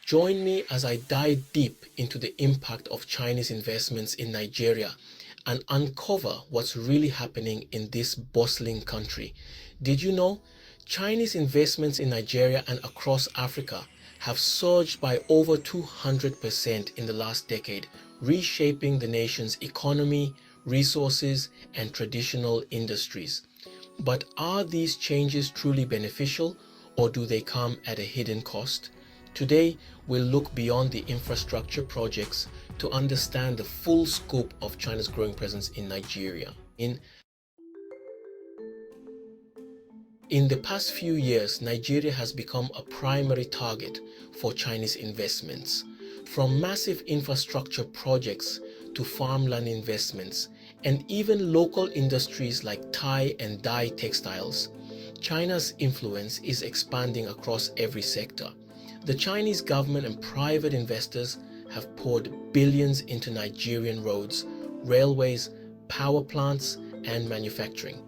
Join me as I dive deep into the impact of Chinese investments in Nigeria and uncover what's really happening in this bustling country. Did you know Chinese investments in Nigeria and across Africa have surged by over 200% in the last decade, reshaping the nation's economy, resources, and traditional industries? But are these changes truly beneficial, or do they come at a hidden cost? Today, we'll look beyond the infrastructure projects to understand the full scope of China's growing presence in Nigeria. In the past few years, Nigeria has become a primary target for Chinese investments. From massive infrastructure projects to farmland investments, and even local industries like tie and dye textiles, China's influence is expanding across every sector. The Chinese government and private investors have poured billions into Nigerian roads, railways, power plants, and manufacturing.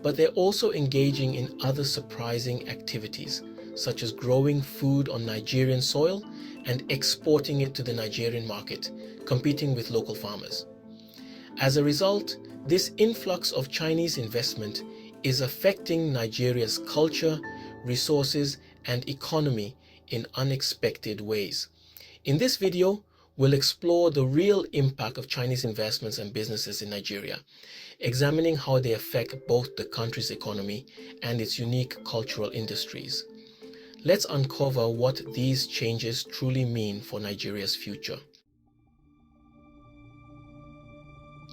But they're also engaging in other surprising activities, such as growing food on Nigerian soil and exporting it to the Nigerian market, competing with local farmers. As a result, this influx of Chinese investment is affecting Nigeria's culture, resources, and economy in unexpected ways. In this video, we'll explore the real impact of Chinese investments and businesses in Nigeria, examining how they affect both the country's economy and its unique cultural industries. Let's uncover what these changes truly mean for Nigeria's future.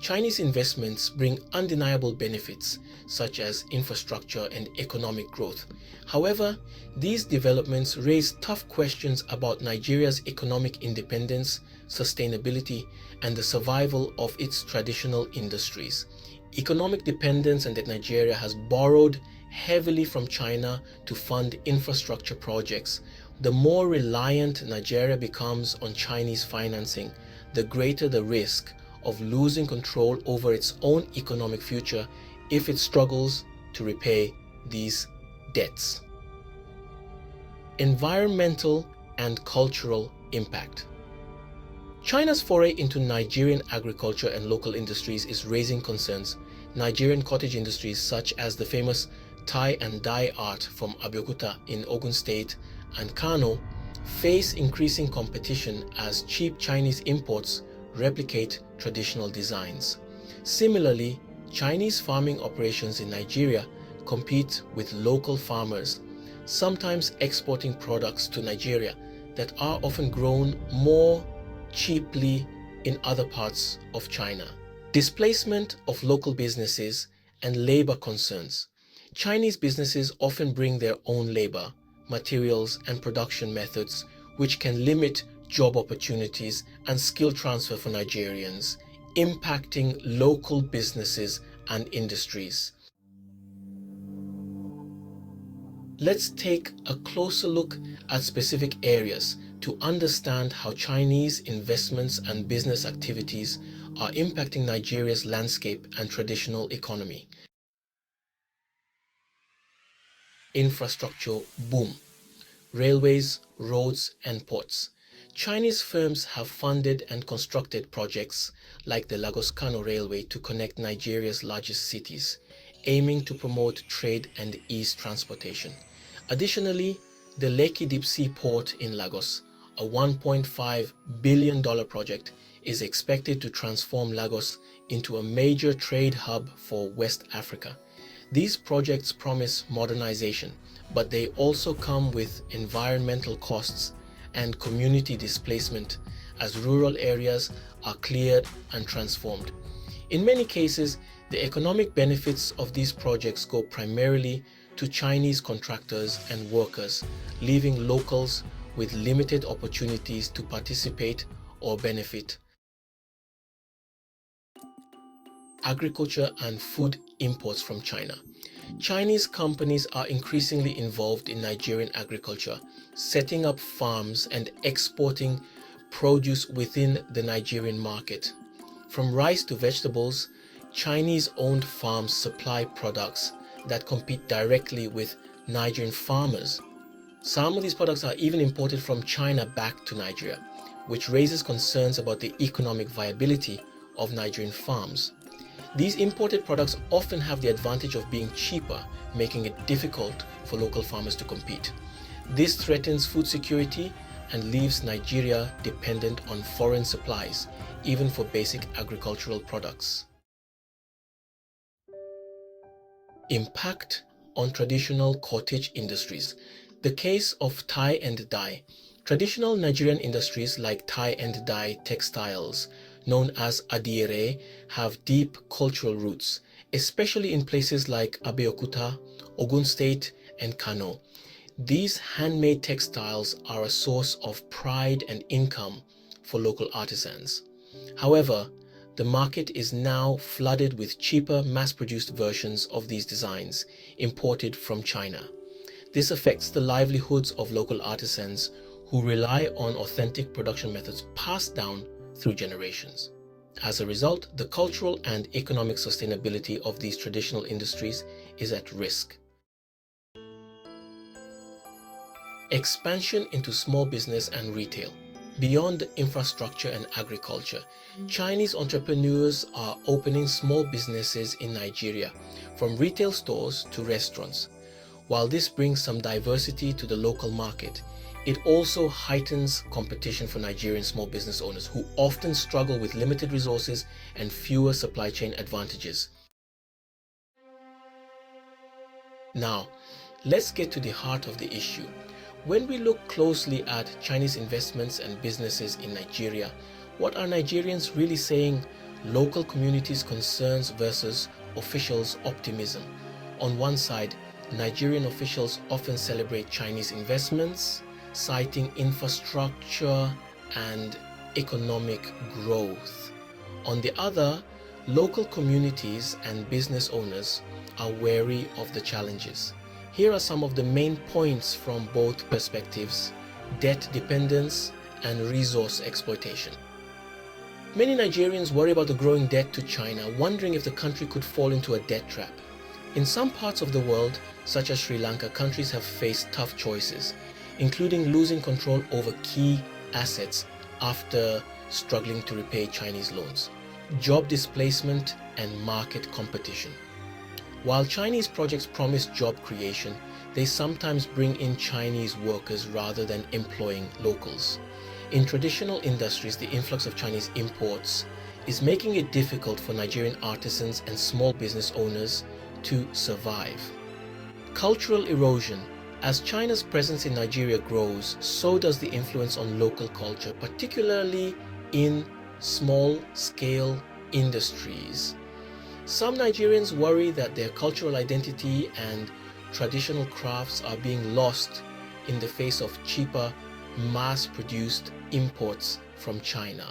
Chinese investments bring undeniable benefits such as infrastructure and economic growth. However, these developments raise tough questions about Nigeria's economic independence, sustainability, and the survival of its traditional industries. Economic dependence and that Nigeria has borrowed heavily from China to fund infrastructure projects. The more reliant Nigeria becomes on Chinese financing, the greater the risk of losing control over its own economic future if it struggles to repay these debts. Environmental and cultural impact. China's foray into Nigerian agriculture and local industries is raising concerns. Nigerian cottage industries such as the famous tie and dye art from Abeokuta in Ogun State and Kano face increasing competition as cheap Chinese imports replicate traditional designs. Similarly, Chinese farming operations in Nigeria compete with local farmers, sometimes exporting products to Nigeria that are often grown more cheaply in other parts of China. Displacement of local businesses and labor concerns. Chinese businesses often bring their own labor, materials, and production methods, which can limit job opportunities and skill transfer for Nigerians, impacting local businesses and industries. Let's take a closer look at specific areas to understand how Chinese investments and business activities are impacting Nigeria's landscape and traditional economy. Infrastructure boom. Railways, roads, and ports. Chinese firms have funded and constructed projects like the Lagos-Kano Railway to connect Nigeria's largest cities, aiming to promote trade and ease transportation. Additionally, the Lekki Deep Sea Port in Lagos, a $1.5 billion project, is expected to transform Lagos into a major trade hub for West Africa. These projects promise modernization, but they also come with environmental costs and community displacement as rural areas are cleared and transformed. In many cases, the economic benefits of these projects go primarily to Chinese contractors and workers, leaving locals with limited opportunities to participate or benefit. Agriculture and food imports from China. Chinese companies are increasingly involved in Nigerian agriculture, setting up farms and exporting produce within the Nigerian market. From rice to vegetables, Chinese-owned farms supply products that compete directly with Nigerian farmers. Some of these products are even imported from China back to Nigeria, which raises concerns about the economic viability of Nigerian farms. These imported products often have the advantage of being cheaper, making it difficult for local farmers to compete. This threatens food security and leaves Nigeria dependent on foreign supplies, even for basic agricultural products. Impact on traditional cottage industries. The case of tie and dye. Traditional Nigerian industries like tie and dye textiles, known as adiere, have deep cultural roots, especially in places like Abeokuta, Ogun State, and Kano. These handmade textiles are a source of pride and income for local artisans. However, the market is now flooded with cheaper mass-produced versions of these designs imported from China. This affects the livelihoods of local artisans who rely on authentic production methods passed down through generations. As a result, the cultural and economic sustainability of these traditional industries is at risk. Expansion into small business and retail. Beyond infrastructure and agriculture, Chinese entrepreneurs are opening small businesses in Nigeria, from retail stores to restaurants. While this brings some diversity to the local market, it also heightens competition for Nigerian small business owners who often struggle with limited resources and fewer supply chain advantages. Now, let's get to the heart of the issue. When we look closely at Chinese investments and businesses in Nigeria, what are Nigerians really saying? Local communities' concerns versus officials' optimism. On one side, Nigerian officials often celebrate Chinese investments, citing infrastructure and economic growth. On the other, local communities and business owners are wary of the challenges. Here are some of the main points from both perspectives: debt dependence and resource exploitation. Many Nigerians worry about the growing debt to China, wondering if the country could fall into a debt trap. In some parts of the world, such as Sri Lanka, countries have faced tough choices, including losing control over key assets after struggling to repay Chinese loans, job displacement, and market competition. While Chinese projects promise job creation, they sometimes bring in Chinese workers rather than employing locals. In traditional industries, the influx of Chinese imports is making it difficult for Nigerian artisans and small business owners to survive. Cultural erosion. As China's presence in Nigeria grows, so does the influence on local culture, particularly in small-scale industries. Some Nigerians worry that their cultural identity and traditional crafts are being lost in the face of cheaper, mass-produced imports from China.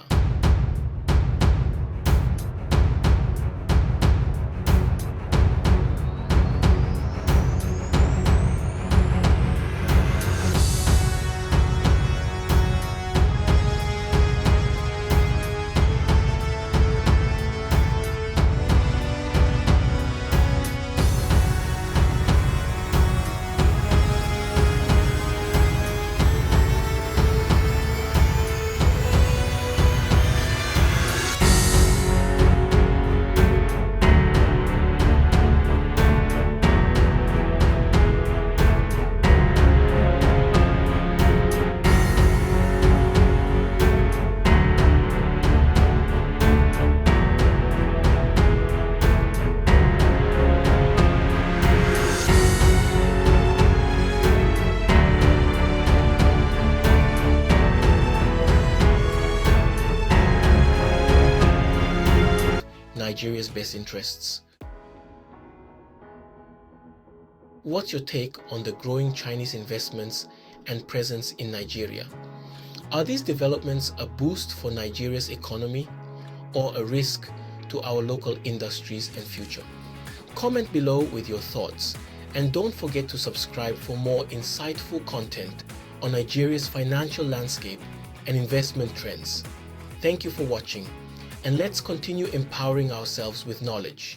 Nigeria's best interests. What's your take on the growing Chinese investments and presence in Nigeria? Are these developments a boost for Nigeria's economy or a risk to our local industries and future? Comment below with your thoughts, and don't forget to subscribe for more insightful content on Nigeria's financial landscape and investment trends. Thank you for watching, and let's continue empowering ourselves with knowledge.